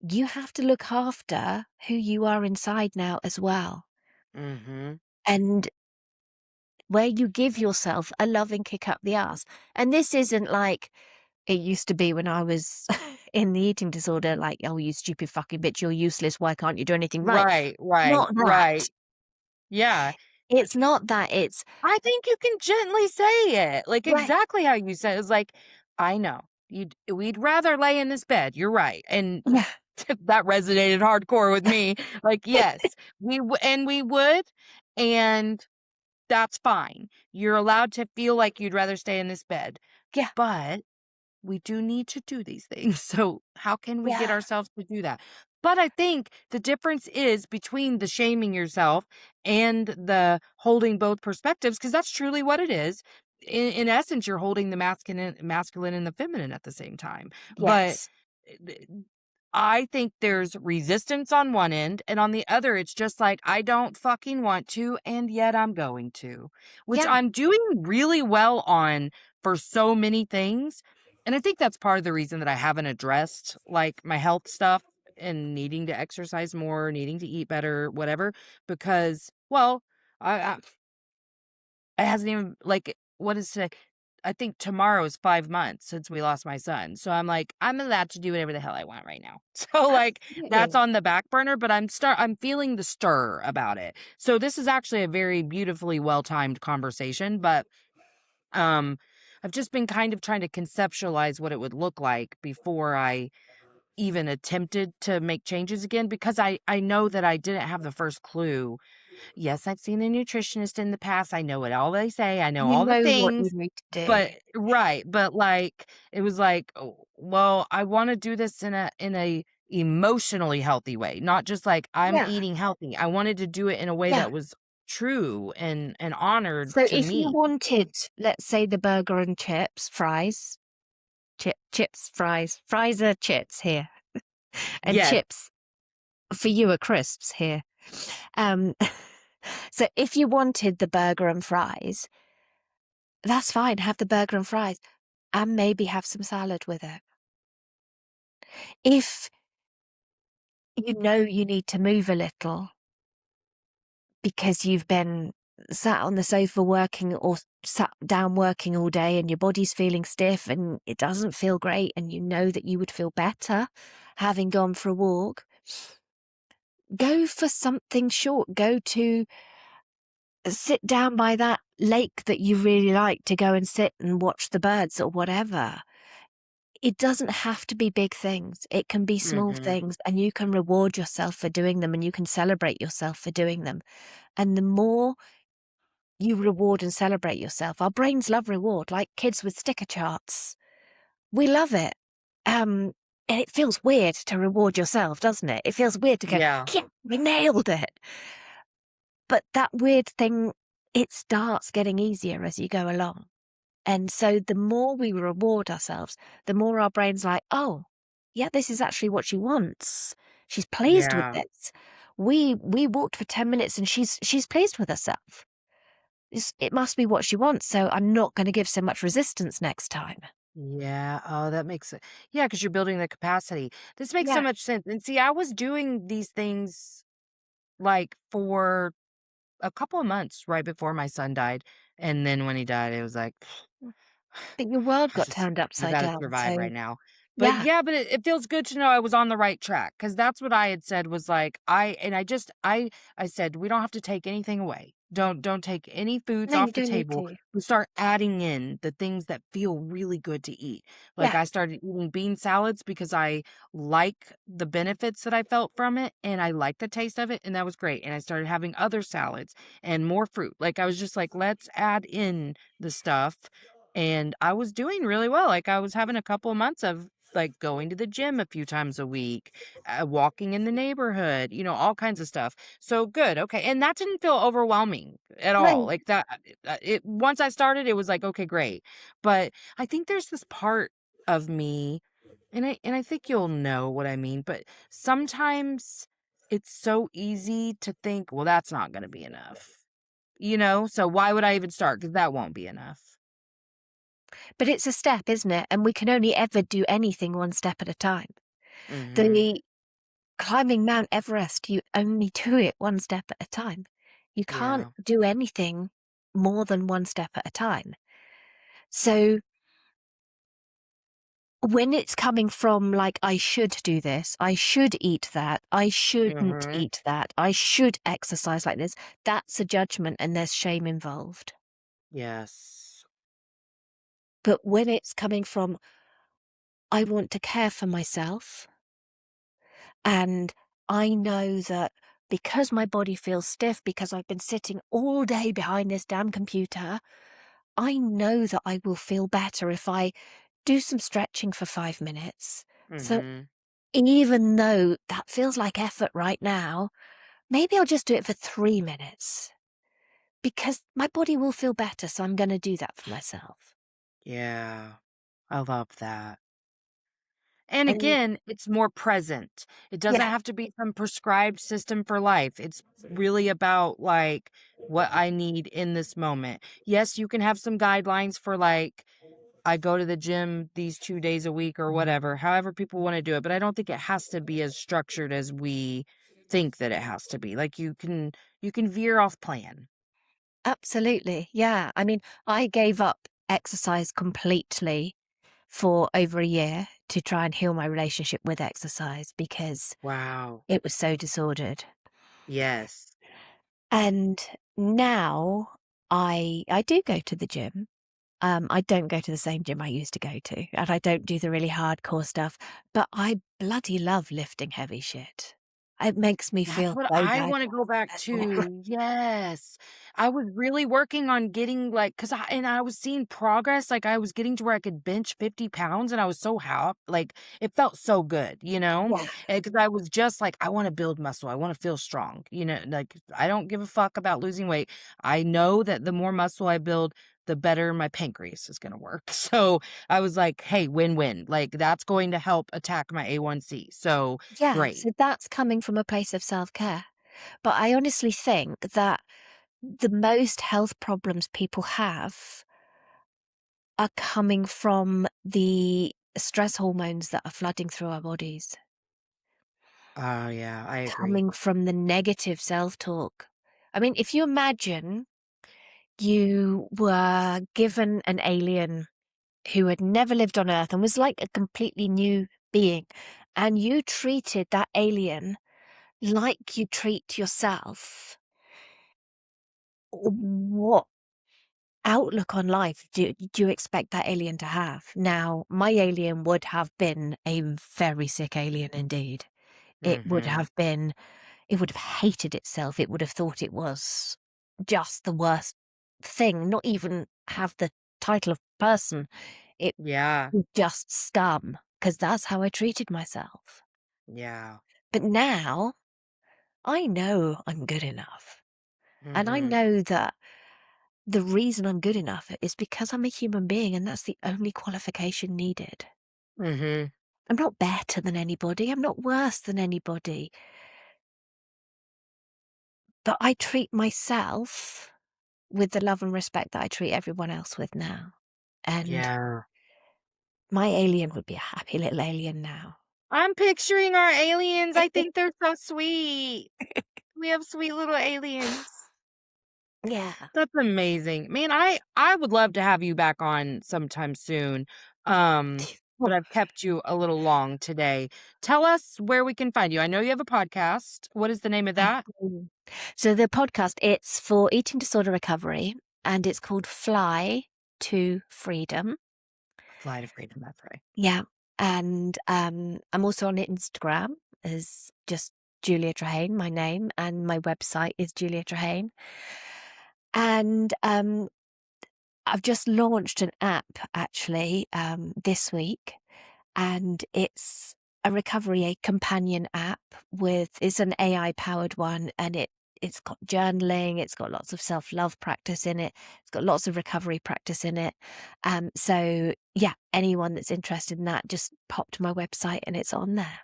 You have to look after who you are inside now as well. Mhm. And where you give yourself a loving kick up the arse. And this isn't like it used to be when I was in the eating disorder, like, "Oh, you stupid fucking bitch, you're useless. Why can't you do anything right?" Right, right, Not that. right. Yeah. It's not that. It's I think you can gently say it, like, right. exactly how you said it. It's like, "I know. We'd rather lay in this bed. You're right." And Yeah. that resonated hardcore with me. Like, yes, we would, and that's fine. You're allowed to feel like you'd rather stay in this bed, Yeah. but we do need to do these things. So how can we get Yeah. ourselves to do that? But I think the difference is between the shaming yourself and the holding both perspectives, because that's truly what it is. In essence, you're holding the masculine and the feminine at the same time. But Yes. th- I think there's resistance on one end, and on the other, it's just like, I don't fucking want to, and yet I'm going to, which Yeah. I'm doing really well on for so many things. And I think that's part of the reason that I haven't addressed, like, my health stuff and needing to exercise more, needing to eat better, whatever, because, well, I it hasn't even, like, what is today? I think tomorrow is 5 months since we lost my son. So I'm like, I'm allowed to do whatever the hell I want right now. So, like, that's Absolutely. on the back burner, but I'm feeling the stir about it. So this is actually a very beautifully well-timed conversation, but um I've just been kind of trying to conceptualize what it would look like before I even attempted to make changes again, because I know that I didn't have the first clue. Yes, I've seen a nutritionist in the past. I know what all they say. I know You all the know what you things. need to do. But right, but, like, it was like, "Oh, well, I wanna do this in a emotionally healthy way, not just like, I'm Yeah. eating healthy." I wanted to do it in a way Yeah. that was true and honored So to if you me. wanted, let's say, the burger and chips, fries, chips, fries are chips here, and Yes. chips for you are crisps here. Um, so if you wanted the burger and fries, that's fine, have the burger and fries, and maybe have some salad with it. If you know you need to move a little because you've been sat on the sofa working or sat down working all day and your body's feeling stiff and it doesn't feel great and you know that you would feel better having gone for a walk, go for something short. Go to sit down by that lake that you really like to go and sit and watch the birds or whatever. It doesn't have to be big things. It can be small Mhm. things, and you can reward yourself for doing them, and you can celebrate yourself for doing them. And the more you reward and celebrate yourself, our brains love reward, like kids with sticker charts. We love it. And it feels weird to reward yourself, doesn't it? It feels weird to go, Yeah. yeah, we nailed it. But that weird thing, it starts getting easier as you go along. And so the more we reward ourselves, the more our brain's like, oh, yeah, this is actually what she wants. She's pleased with Yeah. this. We walked for 10 minutes and she's pleased with herself. It must be what she wants, so I'm not going to give so much resistance next time. Yeah. Oh, that makes it. Yeah, because 'cause you're building the capacity. This makes so Yeah. much sense. And see, I was doing these things, like, for a couple of months right before my son died, and then when he died, it was like But your world I got just turned I upside gotta down, survive so right now. But yeah. yeah, but it feels good to know I was on the right track because that's what I had said was like, I said, "We don't have to take anything away. Don't take any foods No, you off the don't need table. to. We start adding in the things that feel really good to eat." Like, Yeah. I started eating bean salads because I like the benefits that I felt from it, and I like the taste of it, and that was great, and I started having other salads and more fruit. Like, I was just like, "Let's add in the stuff," and I was doing really well. Like, I was having a couple of months of, like, going to the gym a few times a week, walking in the neighborhood, all kinds of stuff. So good, okay, and that didn't feel overwhelming at all. No, Like, that it once I started, it was like, "Okay, great." But I think there's this part of me, and I think you'll know what I mean, but sometimes it's so easy to think, "Well, that's not gonna be enough." So why would I even start? Because that won't be enough. but it's a step, isn't it? And we can only ever do anything one step at a time. Mhm. The climbing Mount Everest, you only do it one step at a time. You can't Yeah. do anything more than one step at a time. So when it's coming from like, I should do this, I should eat that, I shouldn't Mhm. eat that, I should exercise like this, that's a judgment and there's shame involved. Yes. But when it's coming from, I want to care for myself, and I know that because my body feels stiff because I've been sitting all day behind this damn computer, I know that I will feel better if I do some stretching for 5 minutes. So Mhm. even though that feels like effort right now, maybe I'll just do it for 3 minutes because my body will feel better. So I'm going to do that for myself. Yeah. I love that. And And again, it's more present. It doesn't yeah, have to be some prescribed system for life. It's really about, like, what I need in this moment. Yes, you can have some guidelines for, like, I go to the gym these 2 days a week or whatever, however people wanna do it, but I don't think it has to be as structured as we think that it has to be. Like, you can veer off plan. absolutely. Yeah. I mean, I gave up exercise completely for over a year to try and heal my relationship with exercise because Wow. it was so disordered. Yes. And now I do go to the gym. I don't go to the same gym I used to go to, and I don't do the really hardcore stuff, but I bloody love lifting heavy shit. It makes me That's feel what so I wanna go back badass. to, yes. I was really working on getting, like, I was seeing progress, like, I was getting to where I could bench 50 pounds, and I was so like, it felt so good, Yeah, because I was just like, "I wanna build muscle, I wanna feel strong," like, I don't give a fuck about losing weight. I know that the more muscle I build, the better my pancreas is gonna work, so I was like, "Hey, win-win," like, that's going to help attack my A1C, so yeah, great. so that's coming from a place of self-care. But I honestly think that the most health problems people have are coming from the stress hormones that are flooding through our bodies, Oh, yeah, I agree. coming from the negative self-talk. I mean, if you imagine you were given an alien who had never lived on Earth and was like a completely new being, and you treated that alien like you treat yourself, what outlook on life do you expect that alien to have? Now, my alien would have been a very sick alien indeed. It would Mhm. have been it would have hated itself. It would have thought it was just the worst thing, not even have the title of person. It Yeah. was just scum, because that's how I treated myself. Yeah. But now, I know I'm good enough, and I Mhm. know that the reason I'm good enough is because I'm a human being, and that's the only qualification needed. Mhm. I'm not better than anybody, I'm not worse than anybody, but I treat myself with the love and respect that I treat everyone else with now, and Yeah. my alien would be a happy little alien now. I'm picturing our aliens. I think they're so sweet. We have sweet little aliens. Yeah. That's amazing. Man, I would love to have you back on sometime soon. But Oh, I've kept you a little long today. Tell us where we can find you. I know you have a podcast. What is the name of I that? do. So the podcast, it's for eating disorder recovery, and it's called Fly to Freedom. Fly to Freedom, that's right. Yeah, and, I'm also on Instagram as just Julia Trehane, my name, and my website is Julia Trehane. And, I've just launched an app actually, this week, and it's a companion app it's an AI-powered one, and it's got journaling, it's got lots of self-love practice in it, it's got lots of recovery practice in it. So yeah, anyone that's interested in that, just pop to my website and it's on there.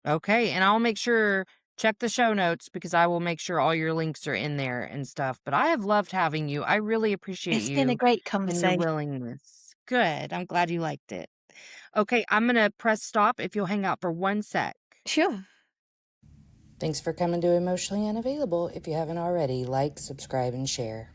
Okay, and I'll make sure check the show notes because I will make sure all your links are in there and stuff. But I have loved having you. I really appreciate It's been a you great and your conversation. willingness. Good. I'm glad you liked it. Okay, I'm gonna press stop if you'll hang out for 1 sec. Sure. Thanks for coming to Emotionally Unavailable. If you haven't already, like, subscribe, and share.